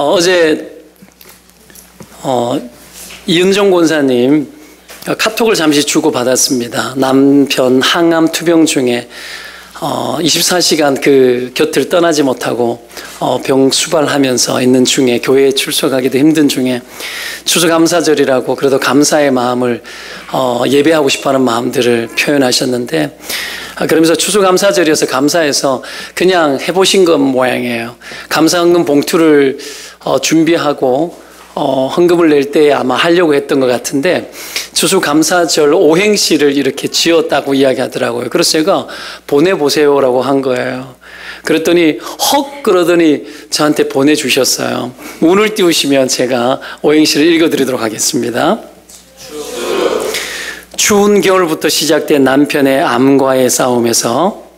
어제 이은정 권사님 카톡을 잠시 주고받았습니다. 남편 항암 투병 중에 24시간 그 곁을 떠나지 못하고 병 수발하면서 있는 중에 교회에 출석하기도 힘든 중에 추수감사절이라고 그래도 감사의 마음을 예배하고 싶어하는 마음들을 표현하셨는데, 그러면서 추수감사절이어서 감사해서 그냥 해보신 것 모양이에요. 감사헌금 봉투를 준비하고 헌금을 낼 때 아마 하려고 했던 것 같은데 추수감사절 오행시를 이렇게 지었다고 이야기하더라고요. 그래서 제가 보내보세요라고 한 거예요. 그랬더니 헉 그러더니 저한테 보내주셨어요. 운을 띄우시면 제가 오행시를 읽어드리도록 하겠습니다. 추운 겨울부터 시작된 남편의 암과의 싸움에서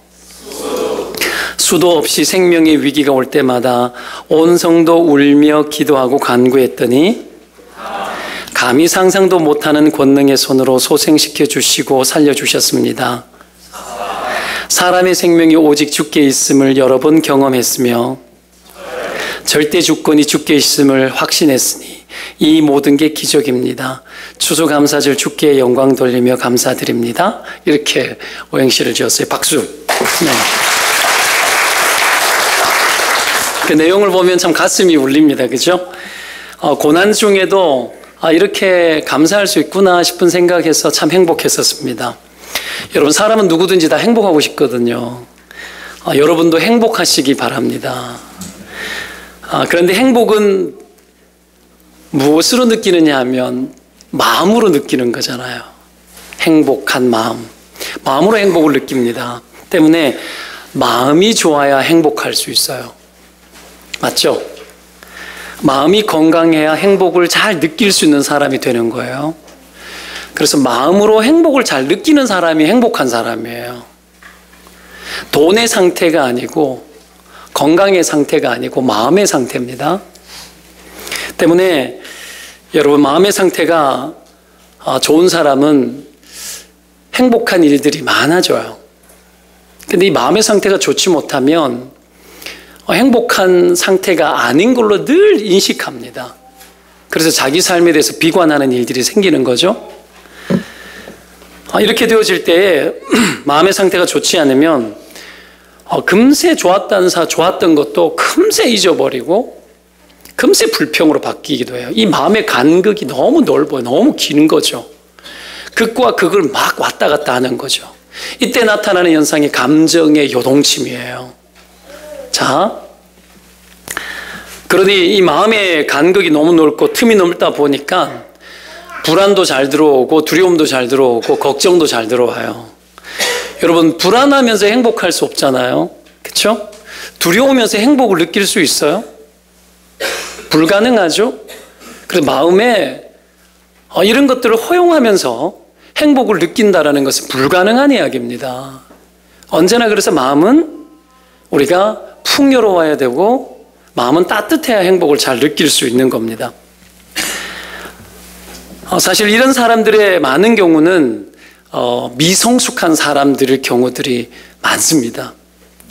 수도 없이 생명의 위기가 올 때마다 온 성도 울며 기도하고 간구했더니 감히 상상도 못하는 권능의 손으로 소생시켜 주시고 살려주셨습니다. 사람의 생명이 오직 주께 있음을 여러 번 경험했으며 절대 주권이 주께 있음을 확신했으니 이 모든 게 기적입니다. 추수감사절 주께 영광 돌리며 감사드립니다. 이렇게 오행시를 지었어요. 박수. 네. 그 내용을 보면 참 가슴이 울립니다. 그죠? 고난 중에도 이렇게 감사할 수 있구나 싶은 생각해서 참 행복했었습니다. 여러분, 사람은 누구든지 다 행복하고 싶거든요. 여러분도 행복하시기 바랍니다. 그런데 행복은 무엇으로 느끼느냐 하면 마음으로 느끼는 거잖아요. 행복한 마음. 마음으로 행복을 느낍니다. 때문에 마음이 좋아야 행복할 수 있어요. 맞죠? 마음이 건강해야 행복을 잘 느낄 수 있는 사람이 되는 거예요. 그래서 마음으로 행복을 잘 느끼는 사람이 행복한 사람이에요. 돈의 상태가 아니고 건강의 상태가 아니고 마음의 상태입니다. 때문에 여러분, 마음의 상태가 좋은 사람은 행복한 일들이 많아져요. 근데 이 마음의 상태가 좋지 못하면 행복한 상태가 아닌 걸로 늘 인식합니다. 그래서 자기 삶에 대해서 비관하는 일들이 생기는 거죠. 이렇게 되어질 때 마음의 상태가 좋지 않으면 금세 좋았던 것도 금세 잊어버리고 금세 불평으로 바뀌기도 해요. 이 마음의 간극이 너무 넓어요. 너무 긴 거죠. 극과 극을 막 왔다 갔다 하는 거죠. 이때 나타나는 현상이 감정의 요동침이에요. 자, 그러니 이 마음의 간극이 너무 넓고 틈이 넓다 보니까 불안도 잘 들어오고 두려움도 잘 들어오고 걱정도 잘 들어와요. 여러분, 불안하면서 행복할 수 없잖아요. 그렇죠? 두려우면서 행복을 느낄 수 있어요? 불가능하죠? 그래서 마음에 이런 것들을 허용하면서 행복을 느낀다는 것은 불가능한 이야기입니다. 언제나 그래서 마음은 우리가 풍요로워야 되고 마음은 따뜻해야 행복을 잘 느낄 수 있는 겁니다. 사실 이런 사람들의 많은 경우는 미성숙한 사람들의 경우들이 많습니다.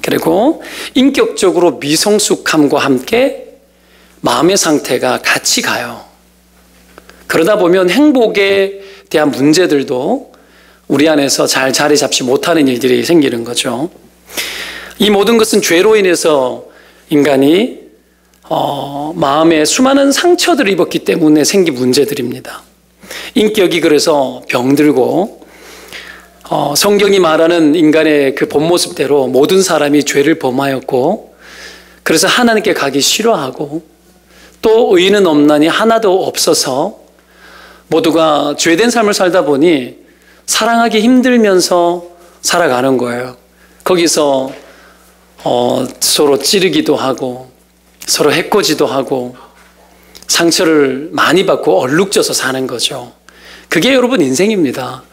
그리고 인격적으로 미성숙함과 함께 마음의 상태가 같이 가요. 그러다 보면 행복에 대한 문제들도 우리 안에서 잘 자리 잡지 못하는 일들이 생기는 거죠. 이 모든 것은 죄로 인해서 인간이 마음에 수많은 상처들을 입었기 때문에 생긴 문제들입니다. 인격이 그래서 병들고 성경이 말하는 인간의 그 본 모습대로 모든 사람이 죄를 범하였고 그래서 하나님께 가기 싫어하고 또 의인은 없나니 하나도 없어서 모두가 죄된 삶을 살다 보니 사랑하기 힘들면서 살아가는 거예요. 거기서 서로 찌르기도 하고 서로 해코지도 하고 상처를 많이 받고 얼룩져서 사는 거죠. 그게 여러분 인생입니다.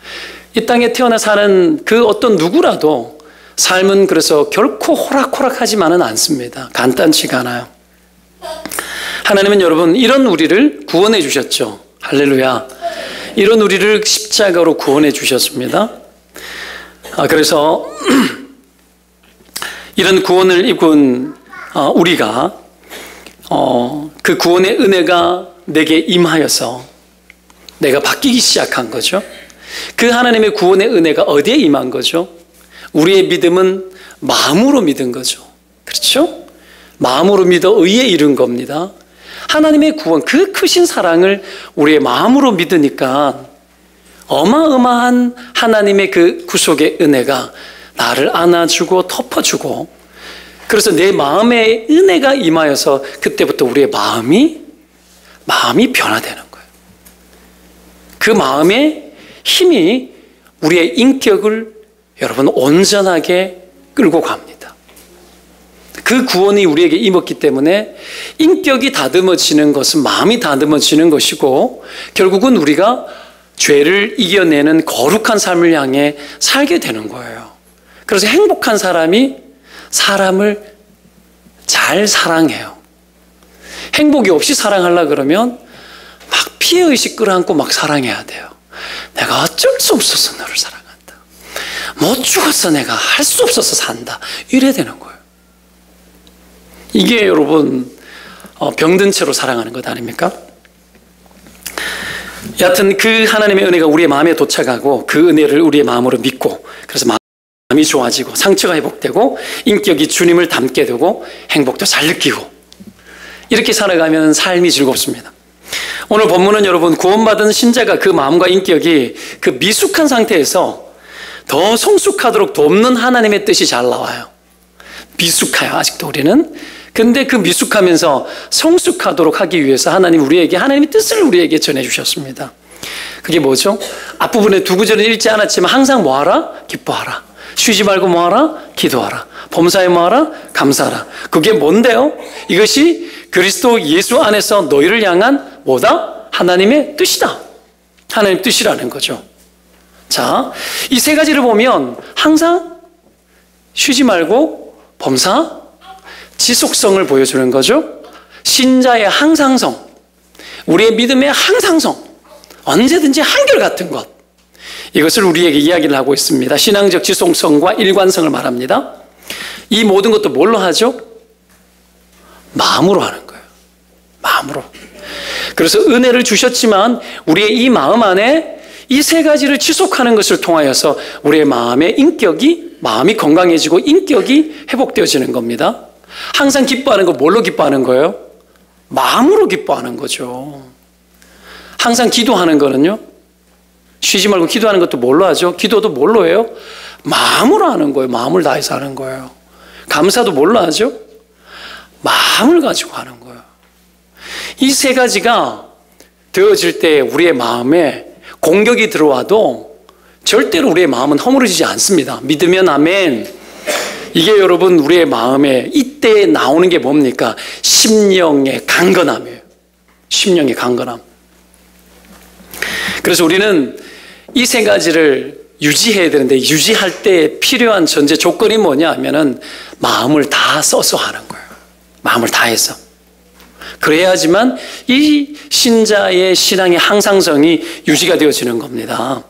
이 땅에 태어나 사는 그 어떤 누구라도 삶은 그래서 결코 호락호락하지만은 않습니다. 간단치가 않아요. 하나님은 여러분 이런 우리를 구원해 주셨죠. 할렐루야. 이런 우리를 십자가로 구원해 주셨습니다. 그래서 이런 구원을 입은 우리가 그 구원의 은혜가 내게 임하여서 내가 바뀌기 시작한 거죠. 그 하나님의 구원의 은혜가 어디에 임한 거죠? 우리의 믿음은 마음으로 믿은 거죠. 그렇죠? 마음으로 믿어 의에 이른 겁니다. 하나님의 구원, 그 크신 사랑을 우리의 마음으로 믿으니까 어마어마한 하나님의 그 구속의 은혜가 나를 안아주고 덮어주고, 그래서 내 마음에 은혜가 임하여서 그때부터 우리의 마음이 변화되는 거예요. 그 마음의 힘이 우리의 인격을 여러분 온전하게 끌고 갑니다. 그 구원이 우리에게 임했기 때문에 인격이 다듬어지는 것은 마음이 다듬어지는 것이고, 결국은 우리가 죄를 이겨내는 거룩한 삶을 향해 살게 되는 거예요. 그래서 행복한 사람이 사람을 잘 사랑해요. 행복이 없이 사랑하려고 그러면 막 피해의식 끌어안고 막 사랑해야 돼요. 내가 어쩔 수 없어서 너를 사랑한다. 못 죽었어, 내가 할 수 없어서 산다. 이래야 되는 거예요. 이게 여러분 병든 채로 사랑하는 것 아닙니까? 여하튼 그 하나님의 은혜가 우리의 마음에 도착하고 그 은혜를 우리의 마음으로 믿고, 그래서 마음이 좋아지고 상처가 회복되고 인격이 주님을 닮게 되고 행복도 잘 느끼고, 이렇게 살아가면 삶이 즐겁습니다. 오늘 본문은 여러분 구원받은 신자가 그 마음과 인격이 그 미숙한 상태에서 더 성숙하도록 돕는 하나님의 뜻이 잘 나와요. 미숙해요, 아직도 우리는. 근데 그 미숙하면서 성숙하도록 하기 위해서 하나님 우리에게 하나님의 뜻을 우리에게 전해주셨습니다. 그게 뭐죠? 앞부분에 두 구절은 읽지 않았지만 항상 뭐하라? 기뻐하라. 쉬지 말고 뭐하라? 기도하라. 범사에 뭐하라? 감사하라. 그게 뭔데요? 이것이 그리스도 예수 안에서 너희를 향한 뭐다? 하나님의 뜻이다. 하나님의 뜻이라는 거죠. 자, 이 세 가지를 보면 항상 쉬지 말고 범사, 지속성을 보여주는 거죠. 신자의 항상성, 우리의 믿음의 항상성, 언제든지 한결같은 것, 이것을 우리에게 이야기를 하고 있습니다. 신앙적 지속성과 일관성을 말합니다. 이 모든 것도 뭘로 하죠? 마음으로 하는 거예요. 마음으로. 그래서 은혜를 주셨지만 우리의 이 마음 안에 이 세 가지를 지속하는 것을 통하여서 우리의 마음의 마음이 건강해지고 인격이 회복되어지는 겁니다. 항상 기뻐하는 거 뭘로 기뻐하는 거예요? 마음으로 기뻐하는 거죠. 항상 기도하는 거는요, 쉬지 말고 기도하는 것도 뭘로 하죠? 기도도 뭘로 해요? 마음으로 하는 거예요. 마음을 다해서 하는 거예요. 감사도 뭘로 하죠? 마음을 가지고 하는 거예요. 이 세 가지가 되어질 때 우리의 마음에 공격이 들어와도 절대로 우리의 마음은 허물어지지 않습니다. 믿으면 아멘. 이게 여러분 우리의 마음에 이때 나오는 게 뭡니까? 심령의 강건함이에요. 심령의 강건함. 그래서 우리는 이 세 가지를 유지해야 되는데, 유지할 때 필요한 전제 조건이 뭐냐 하면은 마음을 다 써서 하는 거예요. 마음을 다해서. 그래야지만 이 신자의 신앙의 항상성이 유지가 되어지는 겁니다.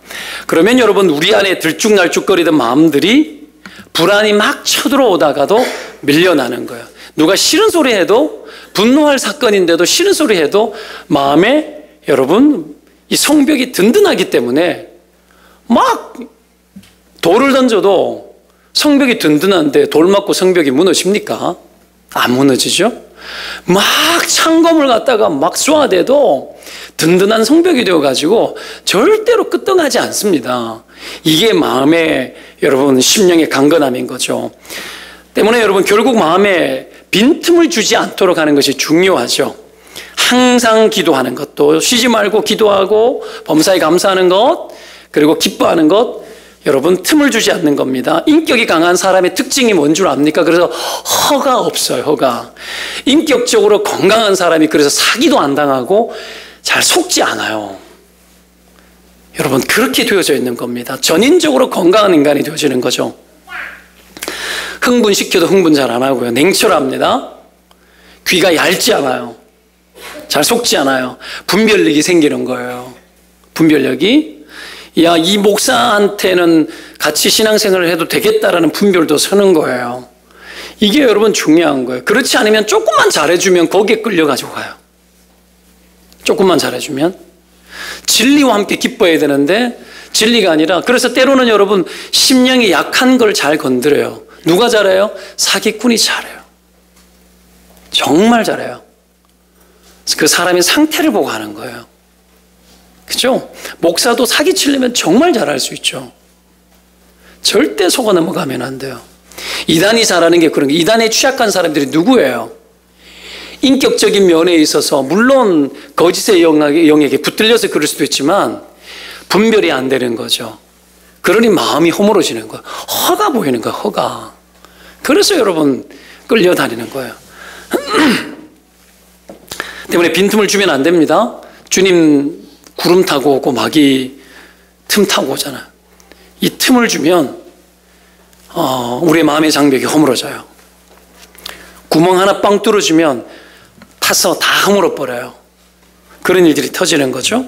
그러면 여러분 우리 안에 들쭉날쭉거리던 마음들이 불안이 막 쳐들어오다가도 밀려나는 거예요. 누가 싫은 소리 해도, 분노할 사건인데도 싫은 소리 해도 마음에 여러분 이 성벽이 든든하기 때문에 막 돌을 던져도 성벽이 든든한데 돌 맞고 성벽이 무너집니까? 안 무너지죠? 막 창검을 갖다가 막 쏘아대도 든든한 성벽이 되어가지고 절대로 끄떡하지 않습니다. 이게 마음의 여러분 심령의 강건함인 거죠. 때문에 여러분 결국 마음에 빈틈을 주지 않도록 하는 것이 중요하죠. 항상 기도하는 것도, 쉬지 말고 기도하고 범사에 감사하는 것, 그리고 기뻐하는 것, 여러분 틈을 주지 않는 겁니다. 인격이 강한 사람의 특징이 뭔 줄 압니까? 그래서 허가 없어요. 허가. 인격적으로 건강한 사람이 그래서 사기도 안 당하고 잘 속지 않아요. 여러분 그렇게 되어져 있는 겁니다. 전인적으로 건강한 인간이 되어지는 거죠. 흥분시켜도 흥분 잘 안 하고요. 냉철합니다. 귀가 얇지 않아요. 잘 속지 않아요. 분별력이 생기는 거예요. 분별력이. 야, 이 목사한테는 같이 신앙생활을 해도 되겠다라는 분별도 서는 거예요. 이게 여러분 중요한 거예요. 그렇지 않으면 조금만 잘해주면 거기에 끌려가지고 가요. 조금만 잘해주면. 진리와 함께 기뻐해야 되는데 진리가 아니라, 그래서 때로는 여러분 심령이 약한 걸 잘 건드려요. 누가 잘해요? 사기꾼이 잘해요. 정말 잘해요. 그 사람의 상태를 보고 하는 거예요. 그죠? 목사도 사기치려면 정말 잘할 수 있죠. 절대 속아 넘어가면 안 돼요. 이단이 잘하는 게 그런 게, 이단에 취약한 사람들이 누구예요? 인격적인 면에 있어서 물론 거짓의 영역에 붙들려서 그럴 수도 있지만 분별이 안 되는 거죠. 그러니 마음이 허물어지는 거예요. 허가 보이는 거예요. 허가. 그래서 여러분 끌려다니는 거예요. 때문에 빈틈을 주면 안 됩니다. 주님 구름 타고 오고 마귀 틈 타고 오잖아요. 이 틈을 주면 우리의 마음의 장벽이 허물어져요. 구멍 하나 빵 뚫어주면 타서 다 허물어버려요. 그런 일들이 터지는 거죠.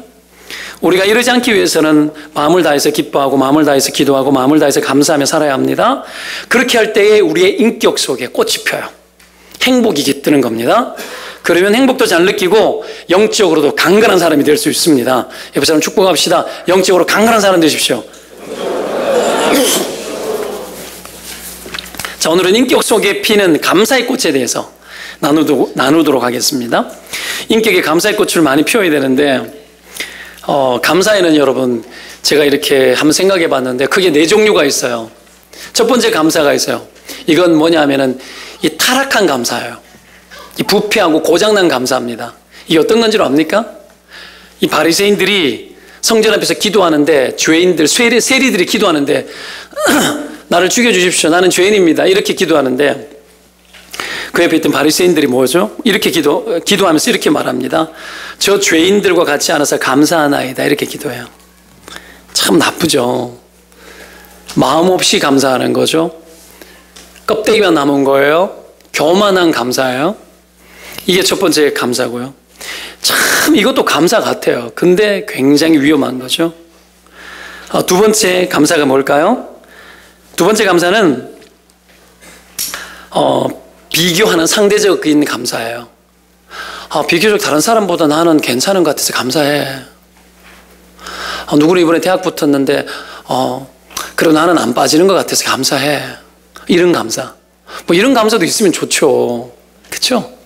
우리가 이러지 않기 위해서는 마음을 다해서 기뻐하고 마음을 다해서 기도하고 마음을 다해서 감사하며 살아야 합니다. 그렇게 할 때에 우리의 인격 속에 꽃이 펴요. 행복이 깃드는 겁니다. 그러면 행복도 잘 느끼고 영적으로도 강건한 사람이 될 수 있습니다. 옆에 사람 축복합시다. 영적으로 강건한 사람 되십시오. 자, 오늘은 인격 속에 피는 감사의 꽃에 대해서 나누도록 하겠습니다. 인격에 감사의 꽃을 많이 피워야 되는데 감사에는 여러분 제가 이렇게 한번 생각해 봤는데 크게 4종류가 있어요. 첫 번째 감사가 있어요. 이건 뭐냐 하면은 이 타락한 감사예요. 이 부패하고 고장난 감사입니다. 이게 어떤 건지 압니까? 이 바리새인들이 성전 앞에서 기도하는데, 죄인들, 세리들이 기도하는데 나를 죽여주십시오. 나는 죄인입니다. 이렇게 기도하는데 그 옆에 있던 바리새인들이 뭐죠? 이렇게 기도하면서 이렇게 말합니다. 저 죄인들과 같이 않아서 감사하나이다. 이렇게 기도해요. 참 나쁘죠. 마음 없이 감사하는 거죠. 껍데기만 남은 거예요. 교만한 감사예요. 이게 첫 번째 감사고요. 참 이것도 감사 같아요. 근데 굉장히 위험한 거죠. 두 번째 감사가 뭘까요? 두 번째 감사는 비교하는 상대적인 감사예요. 비교적 다른 사람보다 나는 괜찮은 것 같아서 감사해. 누구는 이번에 대학 붙었는데 그리고 나는 안 빠지는 것 같아서 감사해. 이런 감사. 뭐 이런 감사도 있으면 좋죠. 그렇죠?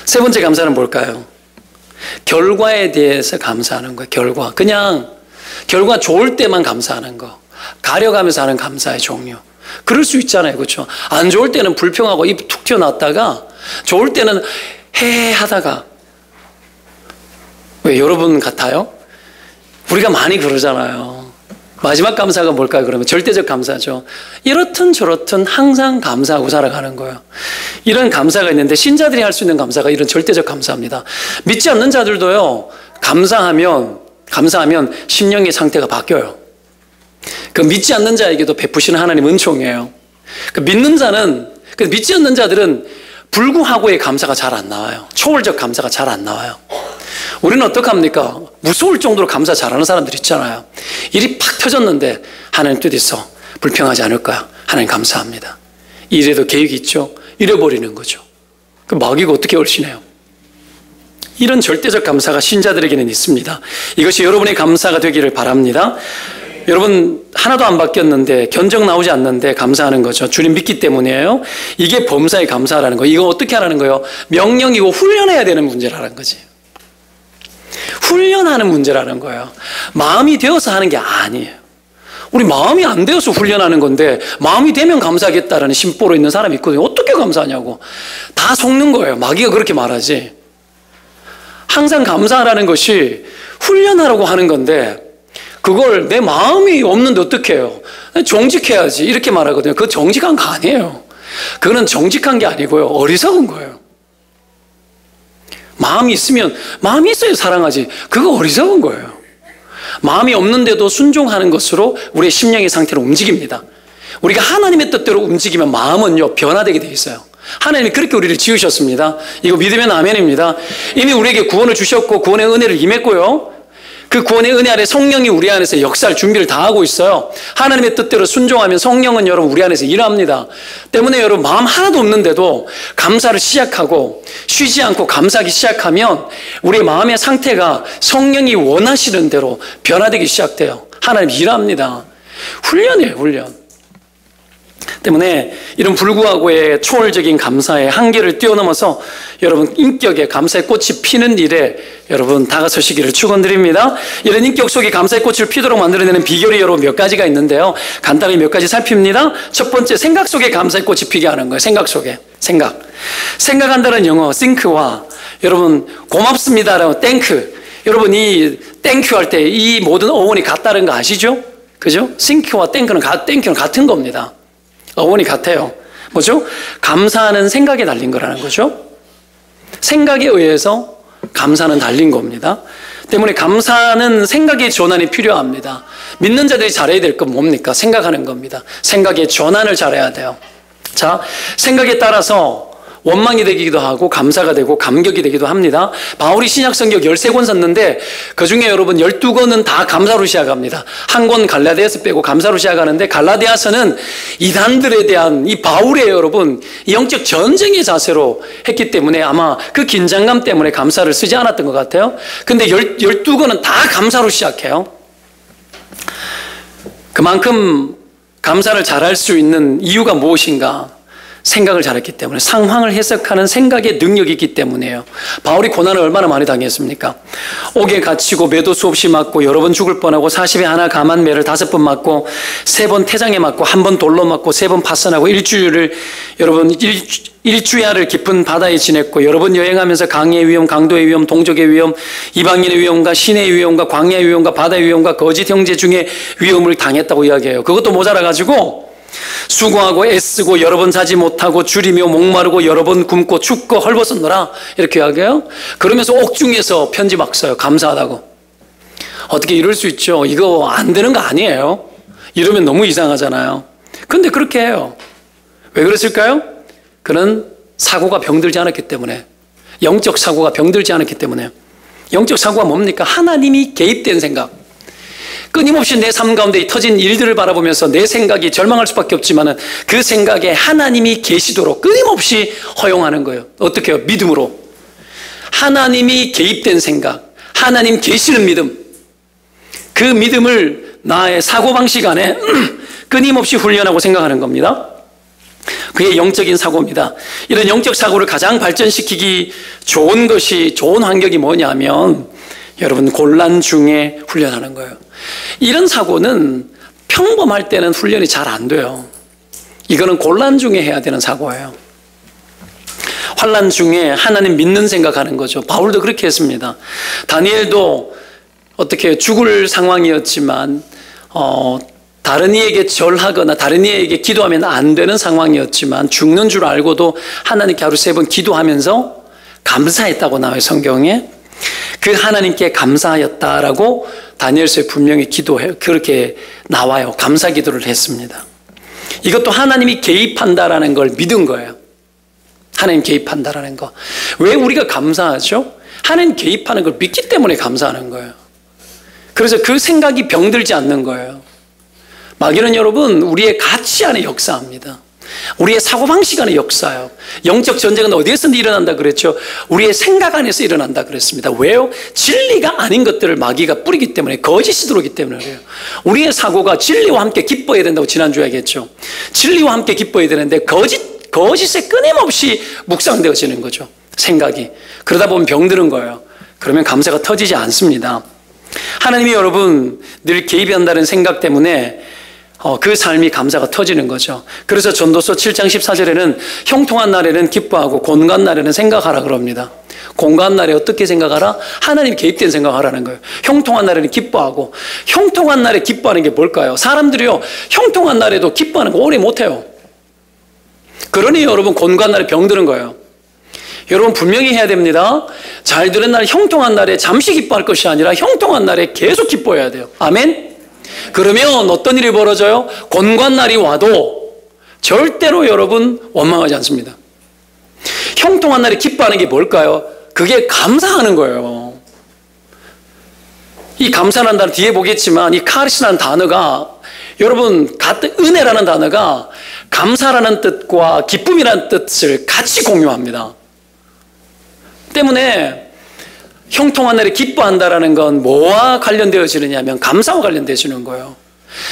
세 번째 감사는 뭘까요? 결과에 대해서 감사하는 거예요. 그냥 결과 좋을 때만 감사하는 거. 가려가면서 하는 감사의 종류. 그럴 수 있잖아요. 그렇죠? 안 좋을 때는 불평하고 입 툭 튀어나왔다가 좋을 때는 하다가. 왜 여러분 같아요? 우리가 많이 그러잖아요. 마지막 감사가 뭘까요? 그러면 절대적 감사죠. 이렇든 저렇든 항상 감사하고 살아가는 거예요. 이런 감사가 있는데 신자들이 할 수 있는 감사가 이런 절대적 감사입니다. 믿지 않는 자들도요, 감사하면 심령의 상태가 바뀌어요. 그 믿지 않는 자에게도 베푸시는 하나님 은총이에요. 그 믿지 않는 자들은 불구하고의 감사가 잘 안 나와요. 초월적 감사가 잘 안 나와요. 우리는 어떡합니까? 무서울 정도로 감사 잘하는 사람들 있잖아요. 일이 팍 터졌는데 하나님 뜻있어 불평하지 않을 거야. 하나님 감사합니다. 일에도 계획이 있죠. 잃어버리는 거죠. 그 마귀가 어떻게 얼씬해요? 이런 절대적 감사가 신자들에게는 있습니다. 이것이 여러분의 감사가 되기를 바랍니다. 여러분 하나도 안 바뀌었는데 견적 나오지 않는데 감사하는 거죠. 주님 믿기 때문이에요. 이게 범사에 감사하라는 거예요. 이거 어떻게 하라는 거예요? 명령이고 훈련해야 되는 문제라는 거지. 훈련하는 문제라는 거예요. 마음이 되어서 하는 게 아니에요. 우리 마음이 안 되어서 훈련하는 건데 마음이 되면 감사하겠다라는 심보로 있는 사람이 있거든요. 어떻게 감사하냐고. 다 속는 거예요. 마귀가 그렇게 말하지. 항상 감사하라는 것이 훈련하라고 하는 건데 그걸 내 마음이 없는데 어떻게 해요? 정직해야지 이렇게 말하거든요. 그거 정직한 거 아니에요. 그거는 정직한 게 아니고요. 어리석은 거예요. 마음이 있어야 사랑하지. 그거 어리석은 거예요. 마음이 없는데도 순종하는 것으로 우리의 심령의 상태를 움직입니다. 우리가 하나님의 뜻대로 움직이면 마음은요 변화되게 돼 있어요. 하나님이 그렇게 우리를 지으셨습니다. 이거 믿으면 아멘입니다. 이미 우리에게 구원을 주셨고 구원의 은혜를 임했고요. 그 구원의 은혜 아래 성령이 우리 안에서 역사할 준비를 다 하고 있어요. 하나님의 뜻대로 순종하면 성령은 여러분 우리 안에서 일합니다. 때문에 여러분 마음 하나도 없는데도 감사를 시작하고 쉬지 않고 감사하기 시작하면 우리의 마음의 상태가 성령이 원하시는 대로 변화되기 시작돼요. 하나님 일합니다. 훈련이에요, 훈련. 때문에 이런 불구하고의 초월적인 감사의 한계를 뛰어넘어서 여러분 인격의 감사의 꽃이 피는 일에 여러분 다가서시기를 축원드립니다. 이런 인격 속에 감사의 꽃을 피도록 만들어내는 비결이 여러분 몇 가지가 있는데요. 간단히 몇 가지 살핍니다. 첫 번째, 생각 속에 감사의 꽃이 피게 하는 거예요. 생각 속에. 생각한다는 영어 think와 여러분 고맙습니다라고 thank, 여러분 이 thank 할 때 이 모든 어원이 같다는 거 아시죠? 그죠? think와 thank는 같은 겁니다. 어원이 같아요. 뭐죠? 감사는 생각에 달린 거라는 거죠. 생각에 의해서 감사는 달린 겁니다. 때문에 감사는 생각의 전환이 필요합니다. 믿는 자들이 잘해야 될 건 뭡니까? 생각하는 겁니다. 생각의 전환을 잘해야 돼요. 자, 생각에 따라서 원망이 되기도 하고 감사가 되고 감격이 되기도 합니다. 바울이 신약성경 13권 썼는데 그중에 여러분 12권은 다 감사로 시작합니다. 한 권 갈라디아서 빼고 감사로 시작하는데 갈라디아서는 이단들에 대한 이 바울의 여러분 영적 전쟁의 자세로 했기 때문에 아마 그 긴장감 때문에 감사를 쓰지 않았던 것 같아요. 근데 12권은 다 감사로 시작해요. 그만큼 감사를 잘할 수 있는 이유가 무엇인가? 생각을 잘했기 때문에, 상황을 해석하는 생각의 능력이 있기 때문이에요. 바울이 고난을 얼마나 많이 당했습니까? 옥에 갇히고 매도 수없이 맞고 여러 번 죽을 뻔하고 40에 하나 감한 매를 5번 맞고 3번 태장에 맞고 1번 돌로 맞고 3번 파선하고 일주야를 깊은 바다에 지냈고 여러 번 여행하면서 강의 위험, 강도의 위험, 동족의 위험, 이방인의 위험과 신의 위험과 광야의 위험과 바다의 위험과 거짓 형제 중에 위험을 당했다고 이야기해요. 그것도 모자라가지고 수고하고 애쓰고 여러 번 자지 못하고 줄이며 목마르고 여러 번 굶고 춥고 헐벗었노라 이렇게 이야기해요. 그러면서 옥중에서 편지 막 써요. 감사하다고. 어떻게 이럴 수 있죠? 이거 안 되는 거 아니에요? 이러면 너무 이상하잖아요. 근데 그렇게 해요. 왜 그랬을까요? 그는 사고가 병들지 않았기 때문에, 영적 사고가 병들지 않았기 때문에. 영적 사고가 뭡니까? 하나님이 개입된 생각. 끊임없이 내 삶 가운데 터진 일들을 바라보면서 내 생각이 절망할 수밖에 없지만 그 생각에 하나님이 계시도록 끊임없이 허용하는 거예요. 어떻게 해요? 믿음으로. 하나님이 개입된 생각, 하나님 계시는 믿음, 그 믿음을 나의 사고방식 안에 끊임없이 훈련하고 생각하는 겁니다. 그게 영적인 사고입니다. 이런 영적 사고를 가장 발전시키기 좋은 것이, 좋은 환경이 뭐냐면 여러분 곤란 중에 훈련하는 거예요. 이런 사고는 평범할 때는 훈련이 잘 안 돼요. 이거는 곤란 중에 해야 되는 사고예요. 환난 중에 하나님 믿는 생각하는 거죠. 바울도 그렇게 했습니다. 다니엘도 어떻게 죽을 상황이었지만 다른 이에게 절하거나 다른 이에게 기도하면 안 되는 상황이었지만 죽는 줄 알고도 하나님께 하루 3번 기도하면서 감사했다고 나와요, 성경에. 그 하나님께 감사하였다라고 다니엘서에 분명히 기도해요. 그렇게 나와요. 감사 기도를 했습니다. 이것도 하나님이 개입한다라는 걸 믿은 거예요. 하나님 개입한다라는 거. 왜 우리가 감사하죠? 하나님 개입하는 걸 믿기 때문에 감사하는 거예요. 그래서 그 생각이 병들지 않는 거예요. 마귀는 여러분 우리의 가치 안에 역사합니다. 우리의 사고방식 안에 역사요. 영적 전쟁은 어디에서 일어난다 그랬죠? 우리의 생각 안에서 일어난다 그랬습니다. 왜요? 진리가 아닌 것들을 마귀가 뿌리기 때문에, 거짓이 들어오기 때문에 그래요. 우리의 사고가 진리와 함께 기뻐야 된다고 지난주에 얘기했죠. 진리와 함께 기뻐야 되는데 거짓에 끊임없이 묵상되어지는 거죠. 생각이. 그러다 보면 병드는 거예요. 그러면 감사가 터지지 않습니다. 하나님이 여러분 늘 개입한다는 생각 때문에 그 삶이 감사가 터지는 거죠. 그래서 전도서 7장 14절에는 형통한 날에는 기뻐하고 곤고한 날에는 생각하라 그럽니다. 곤고한 날에 어떻게 생각하라? 하나님 개입된 생각하라는 거예요. 형통한 날에는 기뻐하고. 형통한 날에 기뻐하는 게 뭘까요? 사람들이요 형통한 날에도 기뻐하는 거 오래 못해요. 그러니 여러분 곤고한 날에 병드는 거예요. 여러분 분명히 해야 됩니다. 잘 되는 날, 형통한 날에 잠시 기뻐할 것이 아니라 형통한 날에 계속 기뻐해야 돼요. 아멘? 그러면 어떤 일이 벌어져요? 곤고한 날이 와도 절대로 여러분 원망하지 않습니다. 형통한 날에 기뻐하는 게 뭘까요? 그게 감사하는 거예요. 이 감사라는 단어 뒤에 보겠지만 이 카리스라는 단어가 여러분 은혜라는 단어가 감사라는 뜻과 기쁨이라는 뜻을 같이 공유합니다. 때문에 형통한 날에 기뻐한다라는 건 뭐와 관련되어지느냐면 감사와 관련되어지는 거예요.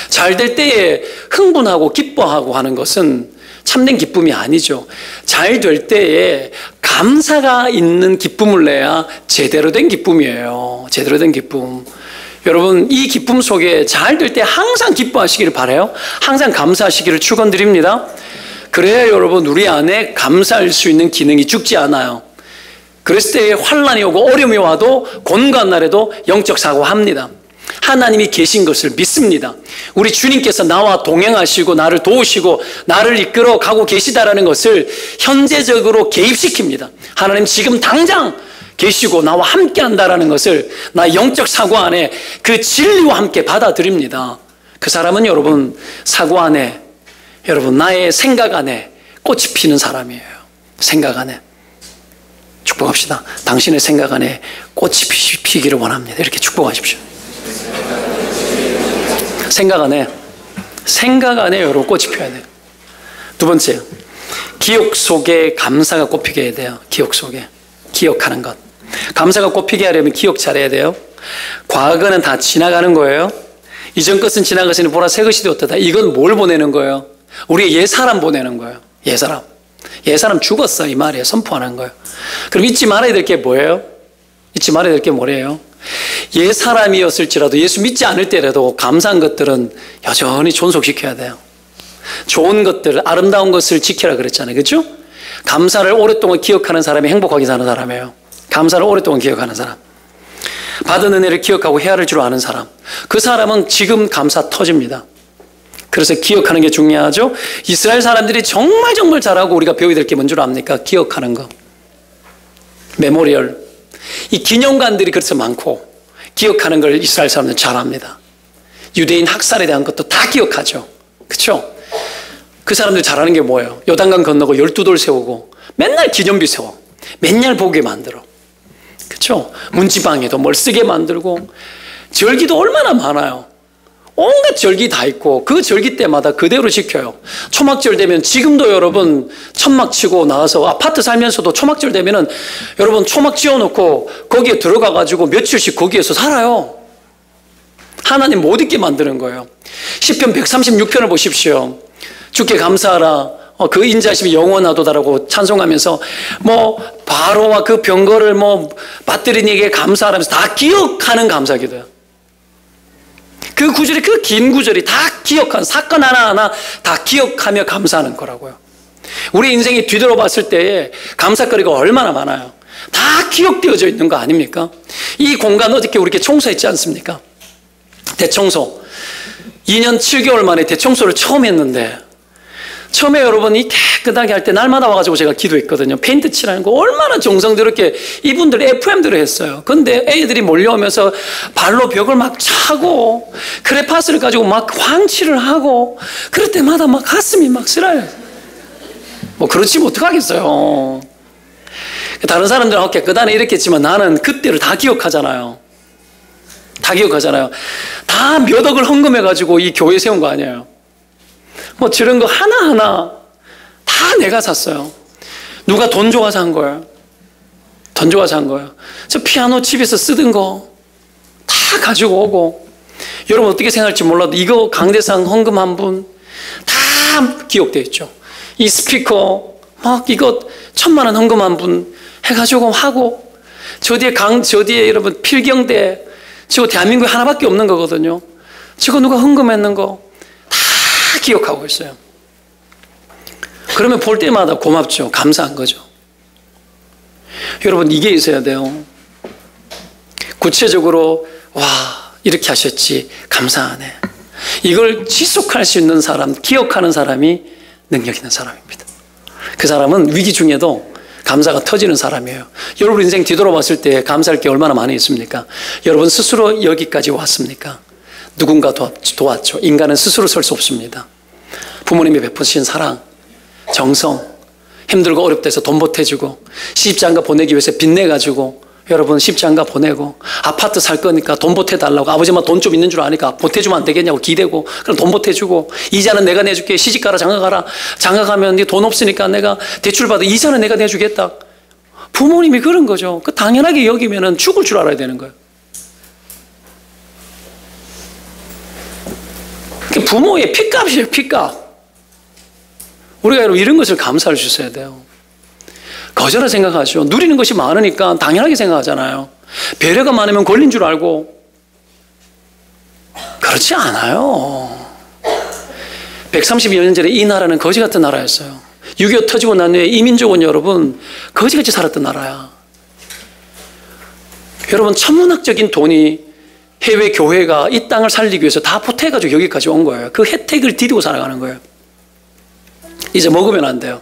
잘 될 때에 흥분하고 기뻐하고 하는 것은 참된 기쁨이 아니죠. 잘 될 때에 감사가 있는 기쁨을 내야 제대로 된 기쁨이에요. 제대로 된 기쁨. 여러분 이 기쁨 속에 잘 될 때 항상 기뻐하시기를 바라요. 항상 감사하시기를 축원드립니다. 그래야 여러분 우리 안에 감사할 수 있는 기능이 죽지 않아요. 그랬을 때 환난이 오고 어려움이 와도 곤고한 날에도 영적 사고합니다. 하나님이 계신 것을 믿습니다. 우리 주님께서 나와 동행하시고 나를 도우시고 나를 이끌어 가고 계시다라는 것을 현재적으로 개입시킵니다. 하나님 지금 당장 계시고 나와 함께 한다라는 것을 나 영적 사고 안에 그 진리와 함께 받아들입니다. 그 사람은 여러분 사고 안에 여러분 나의 생각 안에 꽃이 피는 사람이에요. 생각 안에. 축복합시다. 당신의 생각 안에 꽃이 피기를 원합니다. 이렇게 축복하십시오. 생각 안에 여러분 꽃이 피어야 돼요. 두 번째, 기억 속에 감사가 꽃피게 해야 돼요. 기억 속에 기억하는 것. 감사가 꽃피게 하려면 기억 잘해야 돼요. 과거는 다 지나가는 거예요. 이전 것은 지나가시니 보라 새 것이 되었다. 이건 뭘 보내는 거예요? 우리의 옛사람 보내는 거예요. 옛사람 죽었어 이 말이에요. 선포하는 거예요. 그럼 잊지 말아야 될 게 뭐예요? 잊지 말아야 될 게 뭐래요? 옛사람이었을지라도 예수 믿지 않을 때라도 감사한 것들은 여전히 존속시켜야 돼요. 좋은 것들, 아름다운 것을 지키라 그랬잖아요. 그렇죠? 감사를 오랫동안 기억하는 사람이 행복하게 사는 사람이에요. 감사를 오랫동안 기억하는 사람. 받은 은혜를 기억하고 헤아릴 줄 아는 사람. 그 사람은 지금 감사 터집니다. 그래서 기억하는 게 중요하죠. 이스라엘 사람들이 정말 잘하고 우리가 배워야 될 게 뭔 줄 압니까? 기억하는 거. 메모리얼. 이 기념관들이 그래서 많고 기억하는 걸 이스라엘 사람들은 잘합니다. 유대인 학살에 대한 것도 다 기억하죠. 그렇죠? 그 사람들 잘하는 게 뭐예요? 요단강 건너고 12돌 세우고 맨날 기념비 세워. 맨날 보게 만들어. 그렇죠? 문지방에도 뭘 쓰게 만들고 절기도 얼마나 많아요. 온갖 절기 다 있고 그 절기 때마다 그대로 지켜요. 초막절 되면 지금도 여러분 천막 치고 나와서 아파트 살면서도 초막절 되면은 여러분 초막 지어놓고 거기에 들어가가지고 며칠씩 거기에서 살아요. 하나님 못 있게 만드는 거예요. 시편 136편을 보십시오. 주께 감사하라. 그 인자심이 영원하도다라고 찬송하면서 바로와 그 병거를 받들인 이에게 감사하라면서 다 기억하는 감사기도요. 그 구절이 그 긴 구절이 다 기억한 사건 하나하나 다 기억하며 감사하는 거라고요. 우리 인생이 뒤돌아봤을 때에 감사거리가 얼마나 많아요. 다 기억되어져 있는 거 아닙니까? 이 공간 어저께 우리 이렇게 청소했지 않습니까? 대청소. 2년 7개월 만에 대청소를 처음 했는데 처음에 여러분이 깨끗하게 할 때 날마다 와가지고 제가 기도했거든요. 페인트 칠하는 거 얼마나 정성스럽게 이분들 FM들을 했어요. 근데 애들이 몰려오면서 발로 벽을 막 차고 크레파스를 가지고 막 황칠을 하고 그럴 때마다 막 가슴이 막 쓰라요. 그렇지 뭐 어떡하겠어요. 다른 사람들은 깨끗하네 이렇게 했지만 나는 그때를 다 기억하잖아요. 다 기억하잖아요. 다 몇 억을 헌금해가지고 이 교회 세운 거 아니에요. 저런 거 하나하나 다 내가 샀어요. 누가 돈 줘가 산 거예요. 돈 줘가 산 거예요. 저 피아노 집에서 쓰던 거 다 가지고 오고 여러분 어떻게 생각할지 몰라도 이거 강대상 헌금 한 분 다 기억되어 있죠. 이 스피커 이거 1,000만 원 헌금 한 분 해가지고 하고 저 뒤에 여러분 필경대 저거 대한민국에 하나밖에 없는 거거든요. 저거 누가 헌금했는 거 다 기억하고 있어요. 그러면 볼 때마다 고맙죠. 감사한 거죠. 여러분 이게 있어야 돼요. 구체적으로 와 이렇게 하셨지 감사하네. 이걸 지속할 수 있는 사람, 기억하는 사람이 능력 있는 사람입니다. 그 사람은 위기 중에도 감사가 터지는 사람이에요. 여러분 인생 뒤돌아봤을 때 감사할 게 얼마나 많이 있습니까? 여러분 스스로 여기까지 왔습니까? 누군가 도왔죠. 인간은 스스로 설 수 없습니다. 부모님이 베푸신 사랑, 정성, 힘들고 어렵다 해서 돈 보태주고 시집장가 보내기 위해서 빚내가지고 여러분 십자가 보내고 아파트 살 거니까 돈 보태달라고 아버지만 돈 좀 있는 줄 아니까 보태주면 안 되겠냐고 기대고 그럼 돈 보태주고 이자는 내가 내줄게 시집가라 장가가라 장가가면 네 돈 없으니까 내가 대출받아 이자는 내가 내주겠다. 부모님이 그런 거죠. 그 당연하게 여기면은 죽을 줄 알아야 되는 거예요. 부모의 핏값이에요. 핏값. 우리가 여러분 이런 것을 감사를 주셔야 돼요. 거절을 생각하죠. 누리는 것이 많으니까 당연하게 생각하잖아요. 배려가 많으면 권리인 줄 알고. 그렇지 않아요. 130여 년 전에 이 나라는 거지 같은 나라였어요. 6.25 터지고 난 후에 이 민족은 여러분 거지같이 살았던 나라야. 여러분 천문학적인 돈이 해외 교회가 이 땅을 살리기 위해서 다 보태가지고 여기까지 온 거예요. 그 혜택을 디디고 살아가는 거예요. 이제 먹으면 안 돼요.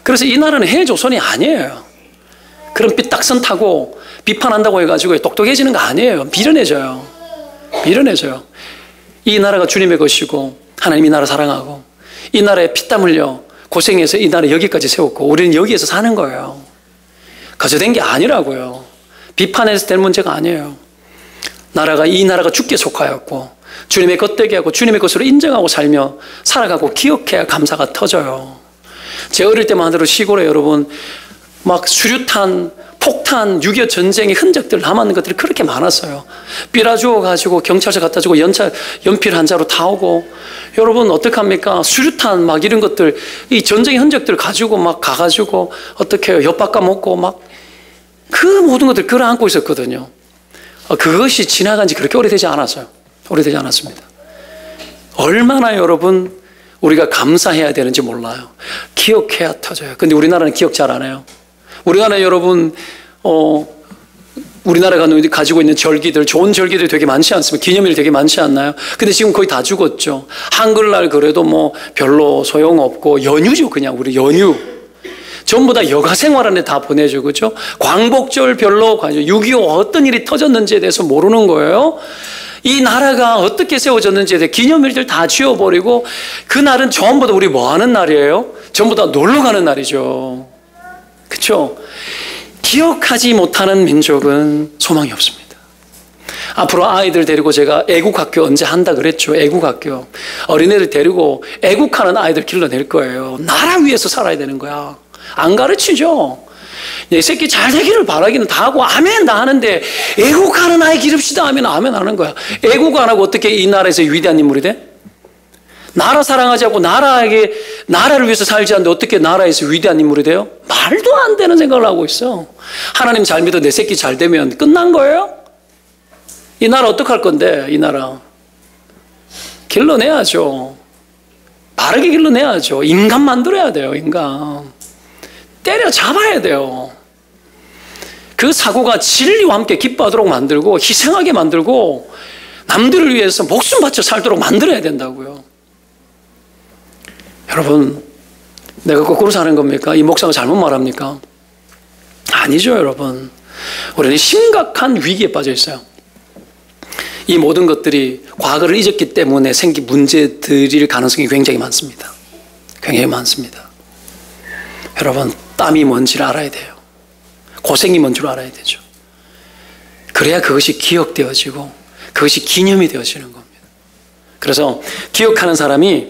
그래서 이 나라는 해외 조선이 아니에요. 그런 삐딱선 타고 비판한다고 해가지고 똑똑해지는 거 아니에요. 미련해져요. 미련해져요. 이 나라가 주님의 것이고 하나님 이 나라 사랑하고 이 나라에 피땀 흘려 고생해서 이 나라 여기까지 세웠고 우리는 여기에서 사는 거예요. 거저된 게 아니라고요. 비판해서 될 문제가 아니에요. 이 나라가 주께 속하였고 주님의 것되게 하고 주님의 것으로 인정하고 살며 살아가고 기억해야 감사가 터져요. 제 어릴 때만 하더라도 시골에 여러분 막 수류탄, 폭탄, 6.25 전쟁의 흔적들 남았는 것들이 그렇게 많았어요. 삐라주워 가지고 경찰서 갖다 주고 연필 한 자루 타오고 여러분 어떡합니까? 수류탄 막 이런 것들 이 전쟁의 흔적들 가지고 막 가가지고 어떻게 해요? 엿바꿔 먹고 막 그 모든 것들 끌어안고 있었거든요. 그것이 지나간 지 그렇게 오래되지 않았어요. 오래되지 않았습니다. 얼마나 여러분 우리가 감사해야 되는지 몰라요. 기억해야 터져요. 근데 우리나라는 기억 잘 안 해요. 우리나라 여러분 우리나라가 가지고 있는 절기들 좋은 절기들이 되게 많지 않습니까? 기념일 되게 많지 않나요? 근데 지금 거의 다 죽었죠. 한글날 그래도 뭐 별로 소용없고 연휴죠. 그냥 우리 연휴. 전부 다 여가 생활하는데 다 보내죠. 그렇죠? 광복절 별로 6.25 어떤 일이 터졌는지에 대해서 모르는 거예요. 이 나라가 어떻게 세워졌는지에 대해 기념일들 다 지워버리고 그날은 전부 다 우리 뭐 하는 날이에요? 전부 다 놀러 가는 날이죠. 그렇죠? 기억하지 못하는 민족은 소망이 없습니다. 앞으로 아이들 데리고 제가 애국학교 언제 한다 그랬죠. 애국학교. 어린애들 데리고 애국하는 아이들 길러낼 거예요. 나라 위해서 살아야 되는 거야. 안 가르치죠. 내 새끼 잘 되기를 바라기는 다 하고 아멘 다 하는데 애국하는 아이 기릅시다 하면 아멘 하는 거야. 애국 안 하고 어떻게 이 나라에서 위대한 인물이 돼? 나라 사랑하지 않고 나라를 위해서 살지 않는데 어떻게 나라에서 위대한 인물이 돼요? 말도 안 되는 생각을 하고 있어. 하나님 잘 믿어 내 새끼 잘 되면 끝난 거예요? 이 나라 어떡할 건데 이 나라 길러내야죠. 바르게 길러내야죠. 인간 만들어야 돼요. 인간 때려잡아야 돼요. 그 사고가 진리와 함께 기뻐하도록 만들고 희생하게 만들고 남들을 위해서 목숨 바쳐 살도록 만들어야 된다고요. 여러분 내가 거꾸로 사는 겁니까? 이 목사가 잘못 말합니까? 아니죠. 여러분 우리는 심각한 위기에 빠져 있어요. 이 모든 것들이 과거를 잊었기 때문에 생긴 문제들일 가능성이 굉장히 많습니다. 굉장히 많습니다. 여러분 땀이 뭔지를 알아야 돼요. 고생이 뭔 줄 알아야 되죠. 그래야 그것이 기억되어지고 그것이 기념이 되어지는 겁니다. 그래서 기억하는 사람이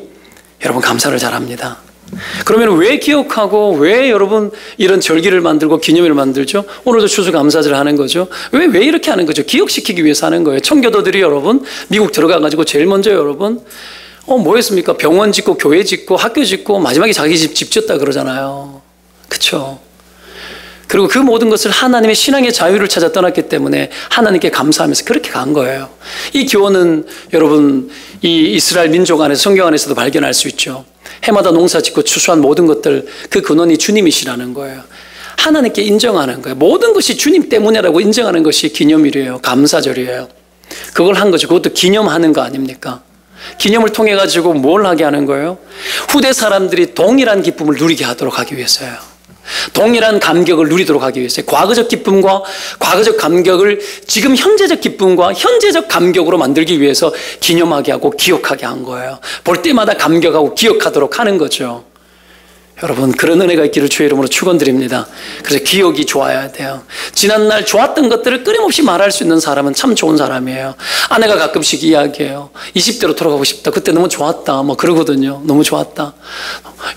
여러분 감사를 잘합니다. 그러면 왜 기억하고 왜 여러분 이런 절기를 만들고 기념일을 만들죠? 오늘도 추수감사절을 하는 거죠. 왜 이렇게 하는 거죠? 기억시키기 위해서 하는 거예요. 청교도들이 여러분 미국 들어가가지고 제일 먼저 여러분 뭐 했습니까? 병원 짓고 교회 짓고 학교 짓고 마지막에 자기 집 짓다 그러잖아요. 그렇죠? 그리고 그 모든 것을 하나님의 신앙의 자유를 찾아 떠났기 때문에 하나님께 감사하면서 그렇게 간 거예요. 이 교훈은 여러분 이 이스라엘 민족 안에서 성경 안에서도 발견할 수 있죠. 해마다 농사 짓고 추수한 모든 것들 그 근원이 주님이시라는 거예요. 하나님께 인정하는 거예요. 모든 것이 주님 때문이라고 인정하는 것이 기념일이에요. 감사절이에요. 그걸 한 거죠. 그것도 기념하는 거 아닙니까? 기념을 통해 가지고 뭘 하게 하는 거예요? 후대 사람들이 동일한 기쁨을 누리게 하도록 하기 위해서요. 동일한 감격을 누리도록 하기 위해서요. 과거적 기쁨과 과거적 감격을 지금 현재적 기쁨과 현재적 감격으로 만들기 위해서 기념하게 하고 기억하게 한 거예요. 볼 때마다 감격하고 기억하도록 하는 거죠. 여러분, 그런 은혜가 있기를 주의 이름으로 축원드립니다. 그래서 기억이 좋아야 돼요. 지난날 좋았던 것들을 끊임없이 말할 수 있는 사람은 참 좋은 사람이에요. 아내가 가끔씩 이야기해요. 20대로 돌아가고 싶다. 그때 너무 좋았다. 뭐 그러거든요. 너무 좋았다.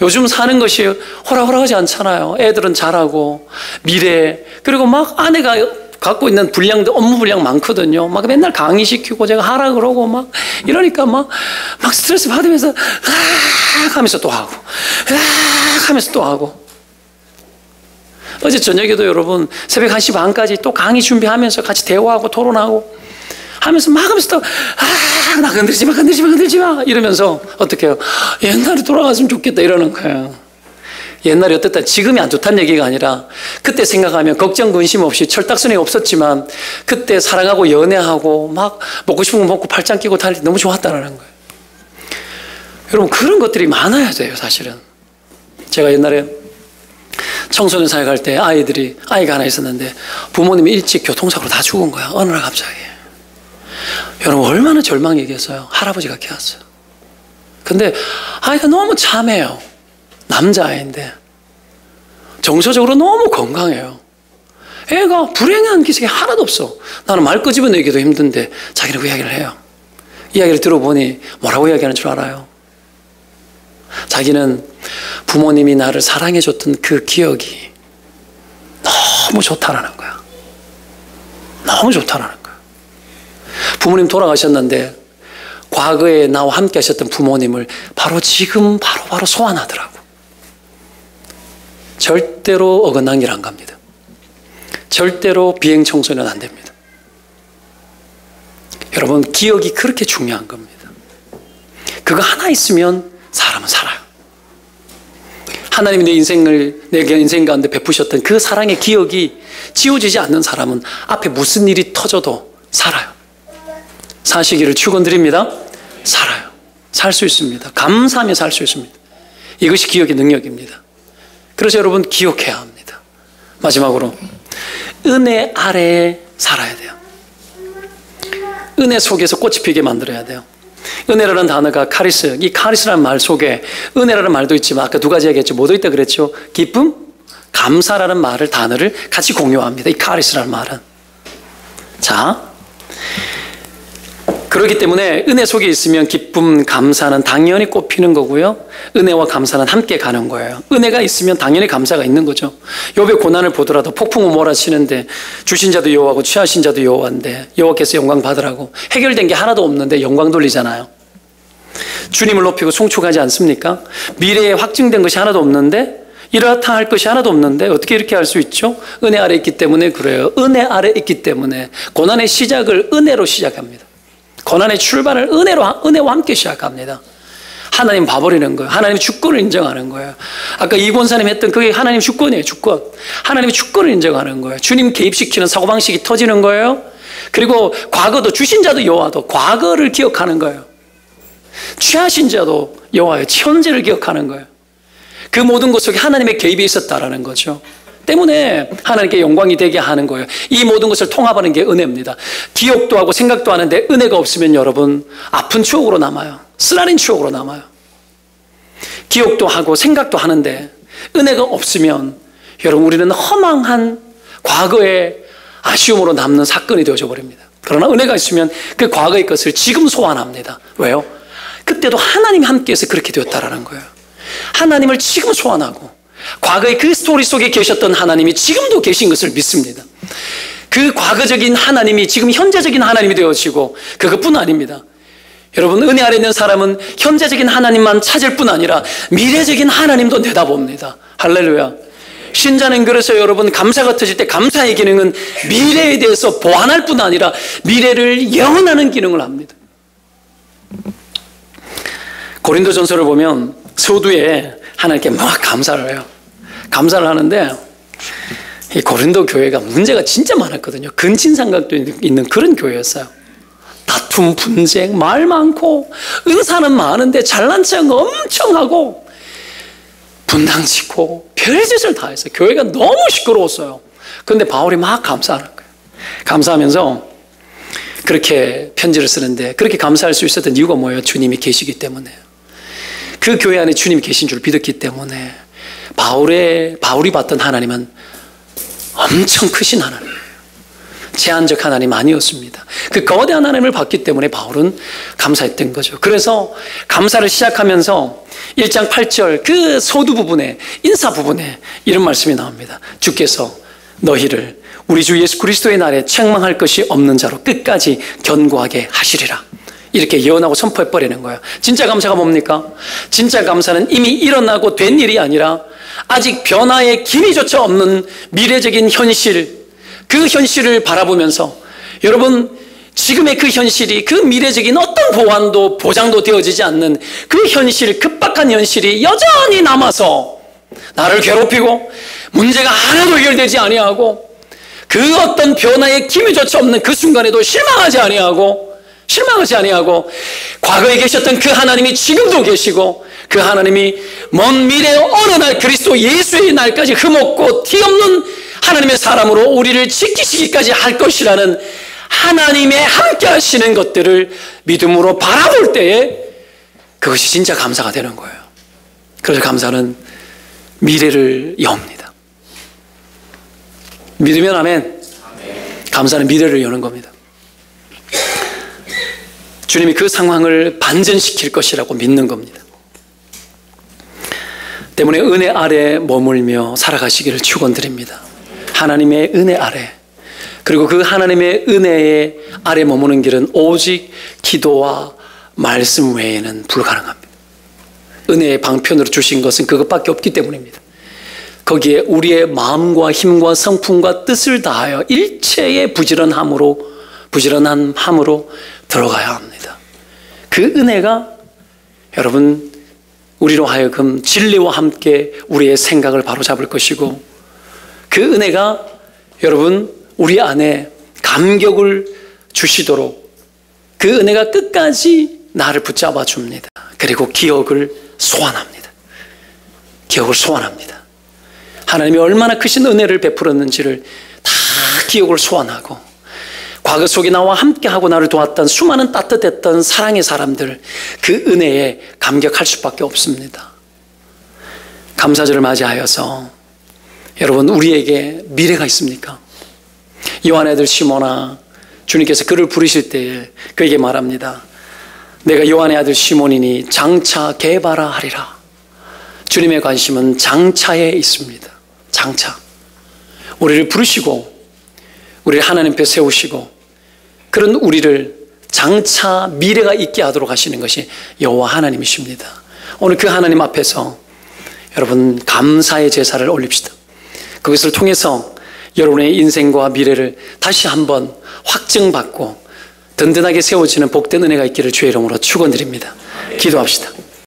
요즘 사는 것이 호락호락하지 않잖아요. 애들은 잘하고 미래, 그리고 막 아내가 갖고 있는 분량도 업무 분량 많거든요. 막 맨날 강의시키고 제가 하라 그러고 막 이러니까 막 스트레스 받으면서 하면서 또 하고 하면서 또 하고. 어제 저녁에도 여러분 새벽 1시 반까지 또 강의 준비하면서 같이 대화하고 토론하고 하면서 막 하면서 또 나 건들지 마 이러면서 어떻게 해요? 옛날에 돌아갔으면 좋겠다 이러는 거예요. 옛날이 어땠다, 지금이 안 좋다는 얘기가 아니라 그때 생각하면 걱정 근심 없이 철딱선이 없었지만 그때 사랑하고 연애하고 막 먹고 싶은 거 먹고 팔짱 끼고 달리 너무 좋았다는 거예요. 여러분, 그런 것들이 많아야 돼요. 사실은 제가 옛날에 청소년 사역할 때 아이가 하나 있었는데 부모님이 일찍 교통사고로 다 죽은 거야. 어느 날 갑자기. 여러분, 얼마나 절망이겠어요. 할아버지가 깨웠어요. 근데 아이가 너무 참해요. 남자아이인데 정서적으로 너무 건강해요. 애가 불행한 기색이 하나도 없어. 나는 말 끄집어내기도 힘든데 자기는 그 이야기를 해요. 이야기를 들어보니 뭐라고 이야기하는 줄 알아요? 자기는 부모님이 나를 사랑해줬던 그 기억이 너무 좋다라는 거야. 너무 좋다라는 거야. 부모님 돌아가셨는데 과거에 나와 함께 하셨던 부모님을 바로 지금 바로 소환하더라고. 절대로 어긋난 길 안 갑니다. 절대로 비행 청소년 안 됩니다. 여러분, 기억이 그렇게 중요한 겁니다. 그거 하나 있으면 사람은 살아요. 하나님이 내 인생 가운데 베푸셨던 그 사랑의 기억이 지워지지 않는 사람은 앞에 무슨 일이 터져도 살아요. 사시기를 축원드립니다. 살아요. 살 수 있습니다. 감사하며 살 수 있습니다. 이것이 기억의 능력입니다. 그래서 여러분, 기억해야 합니다. 마지막으로 은혜 아래에 살아야 돼요. 은혜 속에서 꽃이 피게 만들어야 돼요. 은혜라는 단어가 카리스, 이 카리스라는 말 속에 은혜라는 말도 있지만 아까 두 가지 얘기했죠. 뭐도 있다 그랬죠? 기쁨, 감사라는 단어를 같이 공유합니다. 이 카리스라는 말은. 자, 그렇기 때문에 은혜 속에 있으면 기쁨, 감사는 당연히 꽃피는 거고요. 은혜와 감사는 함께 가는 거예요. 은혜가 있으면 당연히 감사가 있는 거죠. 욥의 고난을 보더라도 폭풍우 몰아치는데 주신 자도 여호와고 취하신 자도 여호와인데 여호와께서 영광 받으라고 해결된 게 하나도 없는데 영광 돌리잖아요. 주님을 높이고 송축하지 않습니까? 미래에 확증된 것이 하나도 없는데 이렇다 할 것이 하나도 없는데 어떻게 이렇게 할 수 있죠? 은혜 아래 있기 때문에 그래요. 은혜 아래 있기 때문에 고난의 시작을 은혜로 시작합니다. 고난의 출발을 은혜와 함께 시작합니다. 하나님 봐버리는 거예요. 하나님의 주권을 인정하는 거예요. 아까 이 권사님 했던 그게 하나님 주권이에요. 주권. 하나님의 주권을 인정하는 거예요. 주님 개입시키는 사고방식이 터지는 거예요. 그리고 과거도 주신 자도 여호와도 과거를 기억하는 거예요. 취하신 자도 여호와의 현재를 기억하는 거예요. 그 모든 것 속에 하나님의 개입이 있었다라는 거죠. 때문에 하나님께 영광이 되게 하는 거예요. 이 모든 것을 통합하는 게 은혜입니다. 기억도 하고 생각도 하는데 은혜가 없으면 여러분 아픈 추억으로 남아요. 쓰라린 추억으로 남아요. 기억도 하고 생각도 하는데 은혜가 없으면 여러분 우리는 허망한 과거의 아쉬움으로 남는 사건이 되어져 버립니다. 그러나 은혜가 있으면 그 과거의 것을 지금 소환합니다. 왜요? 그때도 하나님이 함께해서 그렇게 되었다라는 거예요. 하나님을 지금 소환하고 과거의 그 스토리 속에 계셨던 하나님이 지금도 계신 것을 믿습니다. 그 과거적인 하나님이 지금 현재적인 하나님이 되어지고 그것뿐 아닙니다. 여러분, 은혜 아래 있는 사람은 현재적인 하나님만 찾을 뿐 아니라 미래적인 하나님도 내다봅니다. 할렐루야. 신자는 그래서 여러분 감사가 터질 때 감사의 기능은 미래에 대해서 보완할 뿐 아니라 미래를 예언하는 기능을 합니다. 고린도전서를 보면 서두에 하나님께 막 감사를 해요. 감사를 하는데 이 고린도 교회가 문제가 진짜 많았거든요. 근친상각도 있는 그런 교회였어요. 다툼, 분쟁, 말 많고 은사는 많은데 잘난 척 엄청 하고 분당치고 별짓을 다 했어요. 교회가 너무 시끄러웠어요. 그런데 바울이 막 감사하는 거예요. 감사하면서 그렇게 편지를 쓰는데 그렇게 감사할 수 있었던 이유가 뭐예요? 주님이 계시기 때문에. 그 교회 안에 주님이 계신 줄 믿었기 때문에 바울이 봤던 하나님은 엄청 크신 하나님이에요. 제한적 하나님 아니었습니다. 그 거대한 하나님을 봤기 때문에 바울은 감사했던 거죠. 그래서 감사를 시작하면서 1장 8절 그 소두 부분에, 인사 부분에 이런 말씀이 나옵니다. 주께서 너희를 우리 주 예수 그리스도의 날에 책망할 것이 없는 자로 끝까지 견고하게 하시리라. 이렇게 예언하고 선포해버리는 거예요. 진짜 감사가 뭡니까? 진짜 감사는 이미 일어나고 된 일이 아니라 아직 변화의 기미조차 없는 미래적인 현실, 그 현실을 바라보면서 여러분, 지금의 그 현실이 그 미래적인 어떤 보완도 보장도 되어지지 않는 그 현실, 급박한 현실이 여전히 남아서 나를 괴롭히고 문제가 하나도 해결되지 아니하고 그 어떤 변화의 기미조차 없는 그 순간에도 실망하지 아니하고 과거에 계셨던 그 하나님이 지금도 계시고 그 하나님이 먼 미래의 어느 날 그리스도 예수의 날까지 흠없고 티 없는 하나님의 사람으로 우리를 지키시기까지 할 것이라는 하나님의 함께 하시는 것들을 믿음으로 바라볼 때에 그것이 진짜 감사가 되는 거예요. 그래서 감사는 미래를 여옵니다. 믿으면 아멘. 감사는 미래를 여는 겁니다. 주님이 그 상황을 반전시킬 것이라고 믿는 겁니다. 때문에 은혜 아래 머물며 살아가시기를 축원드립니다. 하나님의 은혜 아래, 그리고 그 하나님의 은혜의 아래 머무는 길은 오직 기도와 말씀 외에는 불가능합니다. 은혜의 방편으로 주신 것은 그것밖에 없기 때문입니다. 거기에 우리의 마음과 힘과 성품과 뜻을 다하여 일체의 부지런함으로 들어가야 합니다. 그 은혜가 여러분 우리로 하여금 진리와 함께 우리의 생각을 바로잡을 것이고, 그 은혜가 여러분 우리 안에 감격을 주시도록 그 은혜가 끝까지 나를 붙잡아 줍니다. 그리고 기억을 소환합니다. 하나님이 얼마나 크신 은혜를 베풀었는지를 다 기억을 소환하고, 과거 속에 나와 함께하고 나를 도왔던 수많은 따뜻했던 사랑의 사람들, 그 은혜에 감격할 수밖에 없습니다. 감사절을 맞이하여서 여러분 우리에게 미래가 있습니까? 요한의 아들 시몬아, 주님께서 그를 부르실 때에 그에게 말합니다. 내가 요한의 아들 시몬이니 장차 개바라 하리라. 주님의 관심은 장차에 있습니다. 장차. 우리를 부르시고 우리를 하나님 앞에 세우시고 그런 우리를 장차 미래가 있게 하도록 하시는 것이 여호와 하나님이십니다. 오늘 그 하나님 앞에서 여러분 감사의 제사를 올립시다. 그것을 통해서 여러분의 인생과 미래를 다시 한번 확증받고 든든하게 세워지는 복된 은혜가 있기를 주의 이름으로 축원드립니다. 기도합시다.